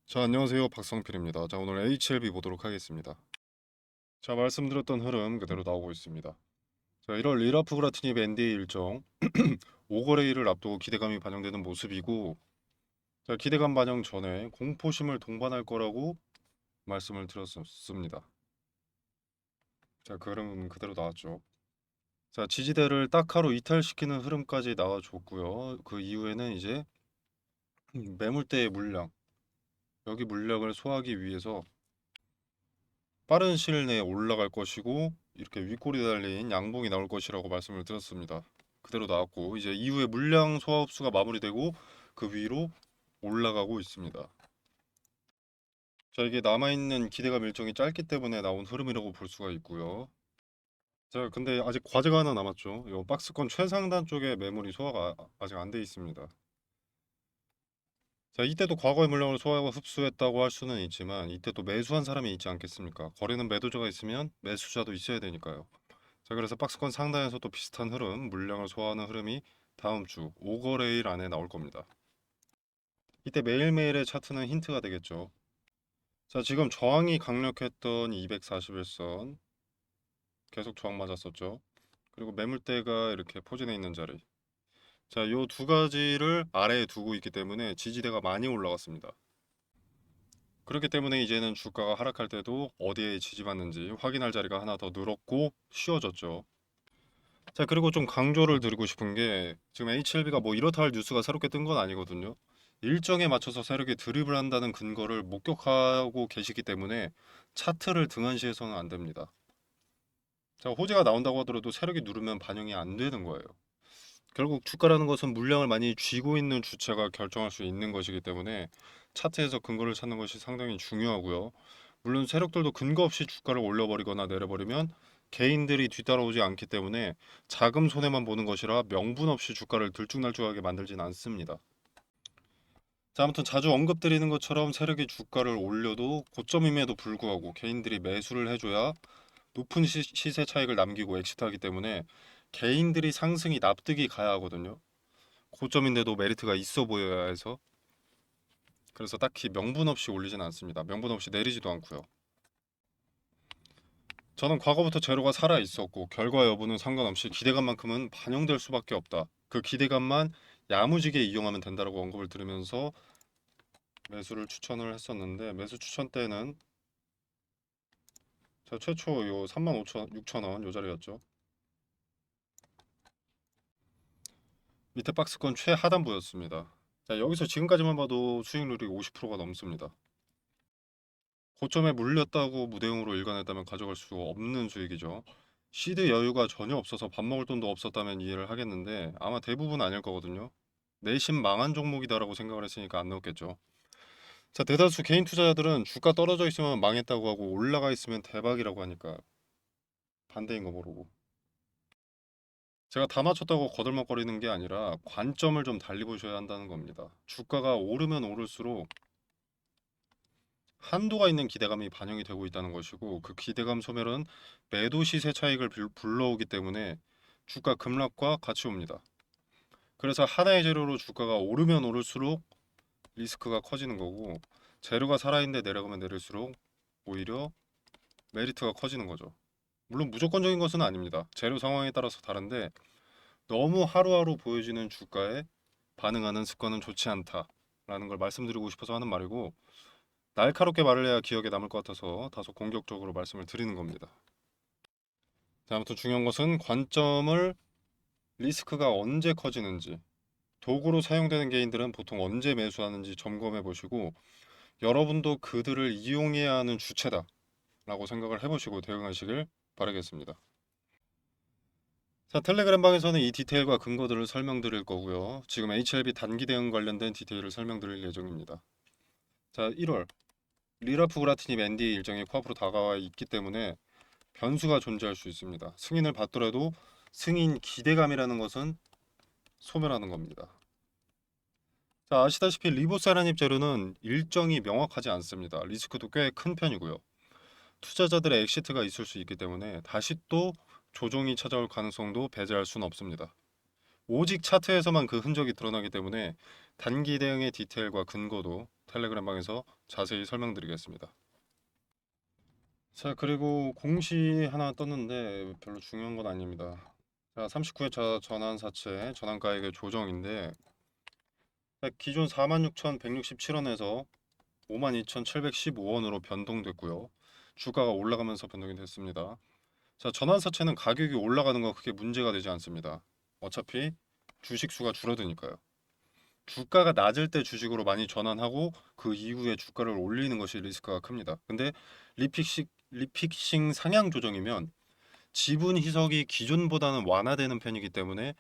자, 안녕하세요. 박성필입니다. 자, 오늘 HLB 보도록 하겠습니다. 자, 말씀드렸던 흐름 그대로 나오고 있습니다. 자, 1월 리라프그라티니 NDA 일정 5거래일을 앞두고 기대감이 반영되는 모습이고, 자, 기대감 반영 전에 공포심을 동반할 거라고 말씀을 드렸습니다. 자, 그 흐름 그대로 나왔죠. 자, 지지대를 딱 하루 이탈시키는 흐름까지 나와줬고요. 그 이후에는 이제 매물대의 물량, 여기 물량을 소화하기 위해서 빠른 시일 내에 올라갈 것이고 이렇게 윗골이 달린 양봉이 나올 것이라고 말씀을 드렸습니다. 그대로 나왔고 이제 이후에 물량 소화 흡수가 마무리되고 그 위로 올라가고 있습니다. 자, 이게 남아있는 기대감 일정이 짧기 때문에 나온 흐름이라고 볼 수가 있고요. 자, 근데 아직 과제가 하나 남았죠. 이 박스권 최상단 쪽에 매물이 소화가 아직 안 돼 있습니다. 자, 이때도 과거의 물량을 소화하고 흡수했다고 할 수는 있지만 이때 또 매수한 사람이 있지 않겠습니까? 거래는 매도자가 있으면 매수자도 있어야 되니까요. 자, 그래서 박스권 상단에서도 비슷한 흐름, 물량을 소화하는 흐름이 다음 주 5거래일 안에 나올 겁니다. 이때 매일매일의 차트는 힌트가 되겠죠. 자, 지금 저항이 강력했던 241선 계속 저항 맞았었죠. 그리고 매물대가 이렇게 포진해 있는 자리. 자, 요 두 가지를 아래에 두고 있기 때문에 지지대가 많이 올라갔습니다. 그렇기 때문에 이제는 주가가 하락할 때도 어디에 지지받는지 확인할 자리가 하나 더 늘었고 쉬워졌죠. 자, 그리고 좀 강조를 드리고 싶은 게 지금 HLB가 뭐 이렇다 할 뉴스가 새롭게 뜬 건 아니거든요. 일정에 맞춰서 세력이 드립을 한다는 근거를 목격하고 계시기 때문에 차트를 등한시해서는 안 됩니다. 자, 호재가 나온다고 하더라도 세력이 누르면 반영이 안 되는 거예요. 결국 주가라는 것은 물량을 많이 쥐고 있는 주체가 결정할 수 있는 것이기 때문에 차트에서 근거를 찾는 것이 상당히 중요하고요. 물론 세력들도 근거 없이 주가를 올려버리거나 내려버리면 개인들이 뒤따라오지 않기 때문에 자금 손해만 보는 것이라 명분 없이 주가를 들쭉날쭉하게 만들진 않습니다. 자, 아무튼 자주 언급드리는 것처럼 세력이 주가를 올려도 고점임에도 불구하고 개인들이 매수를 해줘야 높은 시세 차익을 남기고 엑시트하기 때문에 개인들이 상승이 납득이 가야 하거든요. 고점인데도 메리트가 있어 보여야 해서, 그래서 딱히 명분 없이 올리진 않습니다. 명분 없이 내리지도 않고요. 저는 과거부터 제로가 살아 있었고 결과 여부는 상관없이 기대감만큼은 반영될 수밖에 없다. 그 기대감만 야무지게 이용하면 된다라고 언급을 들으면서 매수를 추천을 했었는데, 매수 추천 때는 저 최초 요 35,000, 6,000원 요 자리였죠. 밑에 박스권 최하단부였습니다. 자, 여기서 지금까지만 봐도 수익률이 50%가 넘습니다. 고점에 물렸다고 무대응으로 일관했다면 가져갈 수 없는 수익이죠. 시드 여유가 전혀 없어서 밥 먹을 돈도 없었다면 이해를 하겠는데 아마 대부분 아닐 거거든요. 내심 망한 종목이다라고 생각을 했으니까 안 넣었겠죠. 자, 대다수 개인 투자자들은 주가 떨어져 있으면 망했다고 하고 올라가 있으면 대박이라고 하니까 반대인 거 모르고. 제가 다 맞췄다고 거들먹거리는 게 아니라 관점을 좀 달리 보셔야 한다는 겁니다. 주가가 오르면 오를수록 한도가 있는 기대감이 반영이 되고 있다는 것이고, 그 기대감 소멸은 매도 시세 차익을 불러오기 때문에 주가 급락과 같이 옵니다. 그래서 하나의 재료로 주가가 오르면 오를수록 리스크가 커지는 거고, 재료가 살아있는데 내려가면 내릴수록 오히려 메리트가 커지는 거죠. 물론 무조건적인 것은 아닙니다. 재료 상황에 따라서 다른데 너무 하루하루 보여지는 주가에 반응하는 습관은 좋지 않다라는 걸 말씀드리고 싶어서 하는 말이고, 날카롭게 말을 해야 기억에 남을 것 같아서 다소 공격적으로 말씀을 드리는 겁니다. 자, 아무튼 중요한 것은 관점을, 리스크가 언제 커지는지, 도구로 사용되는 개인들은 보통 언제 매수하는지 점검해 보시고 여러분도 그들을 이용해야 하는 주체다라고 생각을 해보시고 대응하시길 바라겠습니다. 자, 텔레그램 방에서는 이 디테일과 근거들을 설명드릴 거고요. 지금 HLB 단기 대응 관련된 디테일을 설명드릴 예정입니다. 자, 1월 리라프그라티니 맨디 일정이 코앞으로 다가와 있기 때문에 변수가 존재할 수 있습니다. 승인을 받더라도 승인 기대감이라는 것은 소멸하는 겁니다. 자, 아시다시피 리보세라닙 재료는 일정이 명확하지 않습니다. 리스크도 꽤 큰 편이고요. 투자자들의 엑시트가 있을 수 있기 때문에 다시 또 조정이 찾아올 가능성도 배제할 수는 없습니다. 오직 차트에서만 그 흔적이 드러나기 때문에 단기 대응의 디테일과 근거도 텔레그램 방에서 자세히 설명드리겠습니다. 자, 그리고 공시 하나 떴는데 별로 중요한 건 아닙니다. 자, 39회차 전환사채 전환가액의 조정인데 기존 46,167원에서 52,715원으로 변동됐고요. 주가가 올라가면서 변동이 됐습니다. 자, 전환사채는 가격이 올라가는 건 크게 문제가 되지 않습니다. 어차피 주식 수가 줄어드니까요. 주가가 낮을 때 주식으로 많이 전환하고 그 이후에 주가를 올리는 것이 리스크가 큽니다. 근데 리픽싱 상향 조정이면 지분 희석이 기존보다는 완화되는 편이기 때문에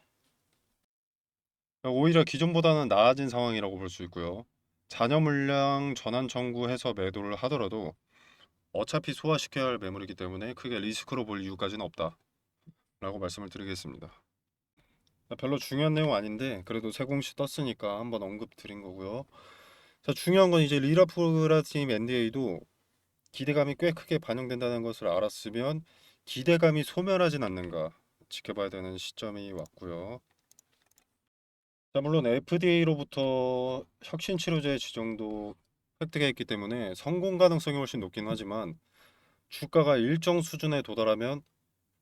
오히려 기존보다는 나아진 상황이라고 볼 수 있고요. 잔여 물량 전환 청구해서 매도를 하더라도 어차피 소화시켜야 할 매물이기 때문에 크게 리스크로 볼 이유까지는 없다라고 말씀을 드리겠습니다. 별로 중요한 내용 아닌데 그래도 세 공시 떴으니까 한번 언급 드린 거고요. 자, 중요한 건 이제 리라프라팀 NDA도 기대감이 꽤 크게 반영된다는 것을 알았으면 기대감이 소멸하진 않는가 지켜봐야 되는 시점이 왔고요. 자, 물론 FDA로부터 혁신 치료제 지정도 획득해 있기 때문에 성공 가능성이 훨씬 높긴 하지만 주가가 일정 수준에 도달하면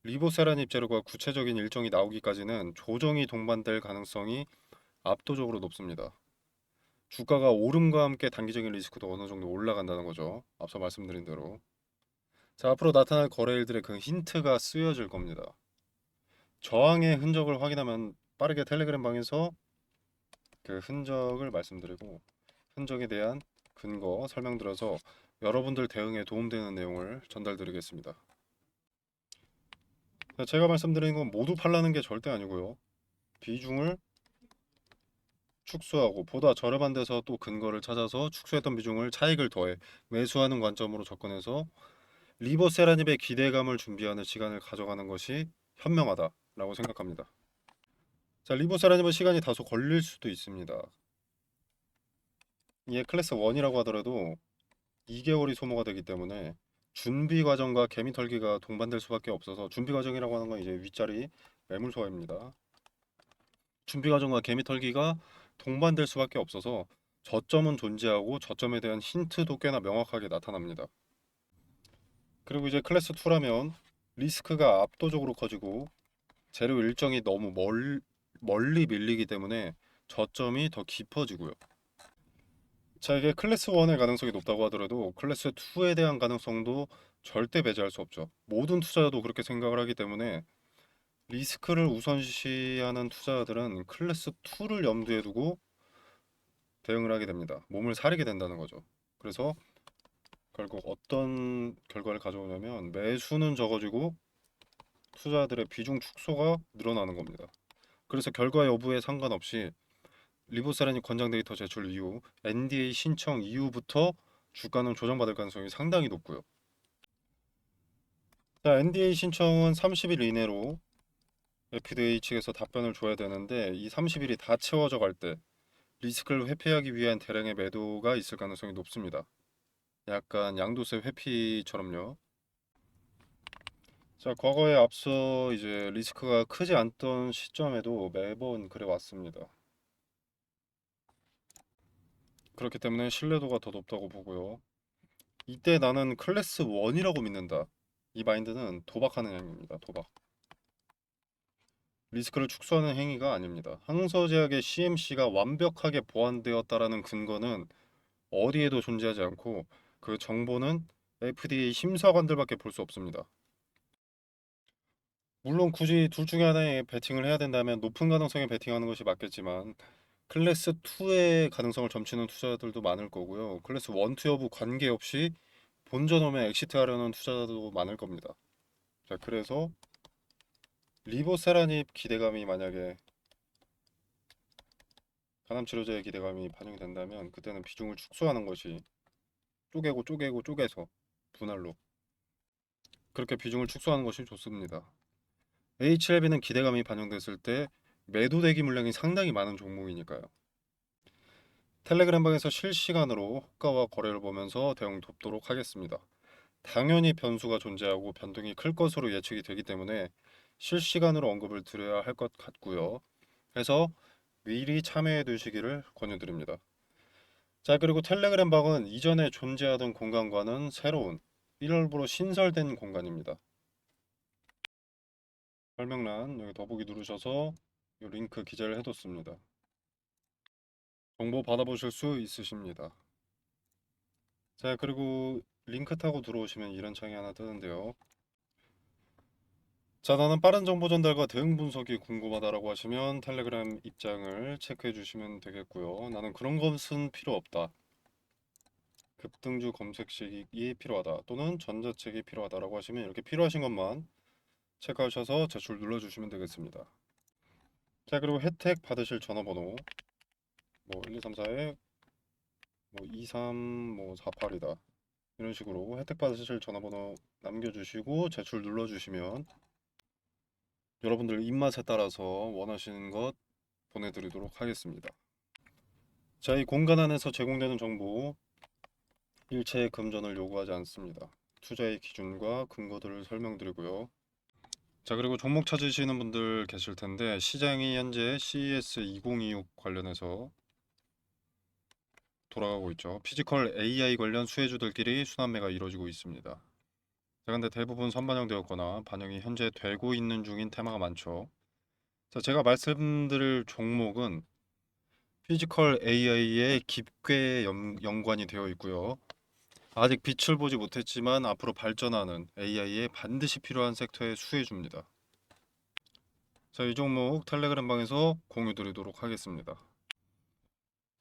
리보세라닙 제로가 구체적인 일정이 나오기까지는 조정이 동반될 가능성이 압도적으로 높습니다. 주가가 오름과 함께 단기적인 리스크도 어느 정도 올라간다는 거죠. 앞서 말씀드린 대로. 자, 앞으로 나타날 거래일들의 그 힌트가 쓰여질 겁니다. 저항의 흔적을 확인하면 빠르게 텔레그램 방에서 그 흔적을 말씀드리고 흔적에 대한 근거 설명드려서 여러분들 대응에 도움되는 내용을 전달드리겠습니다. 제가 말씀드리는 건 모두 팔라는 게 절대 아니고요. 비중을 축소하고 보다 저렴한 데서 또 근거를 찾아서 축소했던 비중을 차익을 더해 매수하는 관점으로 접근해서 리버세라닙의 기대감을 준비하는 시간을 가져가는 것이 현명하다라고 생각합니다. 자, 리버세라닙은 시간이 다소 걸릴 수도 있습니다. 이게 클래스 1이라고 하더라도 2개월이 소모가 되기 때문에 준비 과정과 개미 털기가 동반될 수밖에 없어서 준비 과정이라고 하는 건 이제 윗자리 매물 소화입니다. 준비 과정과 개미 털기가 동반될 수밖에 없어서 저점은 존재하고 저점에 대한 힌트도 꽤나 명확하게 나타납니다. 그리고 이제 클래스 2라면 리스크가 압도적으로 커지고 재료 일정이 너무 멀리 밀리기 때문에 저점이 더 깊어지고요. 자, 이게 클래스 1의 가능성이 높다고 하더라도 클래스 2에 대한 가능성도 절대 배제할 수 없죠. 모든 투자자도 그렇게 생각을 하기 때문에 리스크를 우선시하는 투자자들은 클래스 2를 염두에 두고 대응을 하게 됩니다. 몸을 사리게 된다는 거죠. 그래서 결국 어떤 결과를 가져오냐면 매수는 적어지고 투자들의 비중 축소가 늘어나는 겁니다. 그래서 결과 여부에 상관없이 리보세라님 권장 데이터 제출 이후 NDA 신청 이후부터 주가는 조정받을 가능성이 상당히 높고요. 자, NDA 신청은 30일 이내로 FDA 측에서 답변을 줘야 되는데 이 30일이 다 채워져 갈 때 리스크를 회피하기 위한 대량의 매도가 있을 가능성이 높습니다. 약간 양도세 회피처럼요. 자, 과거에 앞서 이제 리스크가 크지 않던 시점에도 매번 그래 왔습니다. 그렇기 때문에 신뢰도가 더 높다고 보고요. 이때 나는 클래스 1이라고 믿는다. 이 마인드는 도박하는 행위입니다. 도박. 리스크를 축소하는 행위가 아닙니다. 항서제약의 CMC가 완벽하게 보완되었다라는 근거는 어디에도 존재하지 않고 그 정보는 FDA 심사관들밖에 볼 수 없습니다. 물론 굳이 둘 중에 하나에 베팅을 해야 된다면 높은 가능성에 베팅하는 것이 맞겠지만 클래스 2의 가능성을 점치는 투자자들도 많을 거고요. 클래스 1, 2 여부 관계없이 본전홈에 엑시트하려는 투자자도 많을 겁니다. 자, 그래서 리보세라닙 기대감이 만약에 간암치료제의 기대감이 반영이 된다면 그때는 비중을 축소하는 것이 쪼개고 쪼개서 분할로 그렇게 비중을 축소하는 것이 좋습니다. HLB는 기대감이 반영됐을 때 매도 대기 물량이 상당히 많은 종목이니까요. 텔레그램방에서 실시간으로 호가와 거래를 보면서 대응 돕도록 하겠습니다. 당연히 변수가 존재하고 변동이 클 것으로 예측이 되기 때문에 실시간으로 언급을 드려야 할 것 같고요. 해서 미리 참여해 두시기를 권유드립니다. 자, 그리고 텔레그램 방은 이전에 존재하던 공간과는 새로운 일월부로 신설된 공간입니다. 설명란 여기 더보기 누르셔서 이 링크 기재를 해뒀습니다. 정보 받아보실 수 있으십니다. 자, 그리고 링크 타고 들어오시면 이런 창이 하나 뜨는데요. 자, 나는 빠른 정보 전달과 대응 분석이 궁금하다라고 하시면 텔레그램 입장을 체크해 주시면 되겠고요. 나는 그런 것은 필요 없다. 급등주 검색식이 필요하다 또는 전자책이 필요하다라고 하시면 이렇게 필요하신 것만 체크하셔서 제출 눌러주시면 되겠습니다. 자, 그리고 혜택 받으실 전화번호 뭐 1234에 뭐 23 뭐 48이다 이런 식으로 혜택 받으실 전화번호 남겨주시고 제출 눌러주시면 여러분들 입맛에 따라서 원하시는 것 보내드리도록 하겠습니다. 자, 이 공간 안에서 제공되는 정보 일체 금전을 요구하지 않습니다. 투자의 기준과 근거들을 설명드리고요. 자, 그리고 종목 찾으시는 분들 계실 텐데 시장이 현재 CES 2026 관련해서 돌아가고 있죠. 피지컬 AI 관련 수혜주들끼리 순환매가 이루어지고 있습니다. 자, 근데 대부분 선반영되었거나 반영이 현재 되고 있는 중인 테마가 많죠. 자, 제가 말씀드릴 종목은 피지컬 AI에 깊게 연관이 되어 있고요. 아직 빛을 보지 못했지만 앞으로 발전하는 AI에 반드시 필요한 섹터의 수혜주입니다. 자, 이 종목 텔레그램 방에서 공유 드리도록 하겠습니다.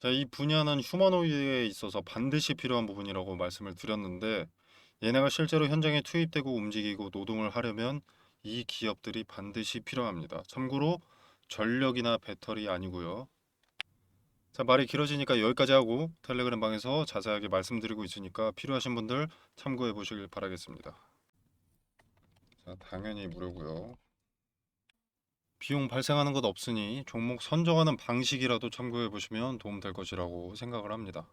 자, 이 분야는 휴머노이드에 있어서 반드시 필요한 부분이라고 말씀을 드렸는데 얘네가 실제로 현장에 투입되고 움직이고 노동을 하려면 이 기업들이 반드시 필요합니다. 참고로 전력이나 배터리 아니고요. 자, 말이 길어지니까 여기까지 하고 텔레그램 방에서 자세하게 말씀드리고 있으니까 필요하신 분들 참고해 보시길 바라겠습니다. 자, 당연히 무료고요. 비용 발생하는 것 없으니 종목 선정하는 방식이라도 참고해 보시면 도움 될 것이라고 생각을 합니다.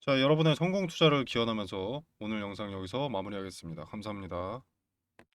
자, 여러분의 성공 투자를 기원하면서 오늘 영상 여기서 마무리하겠습니다. 감사합니다.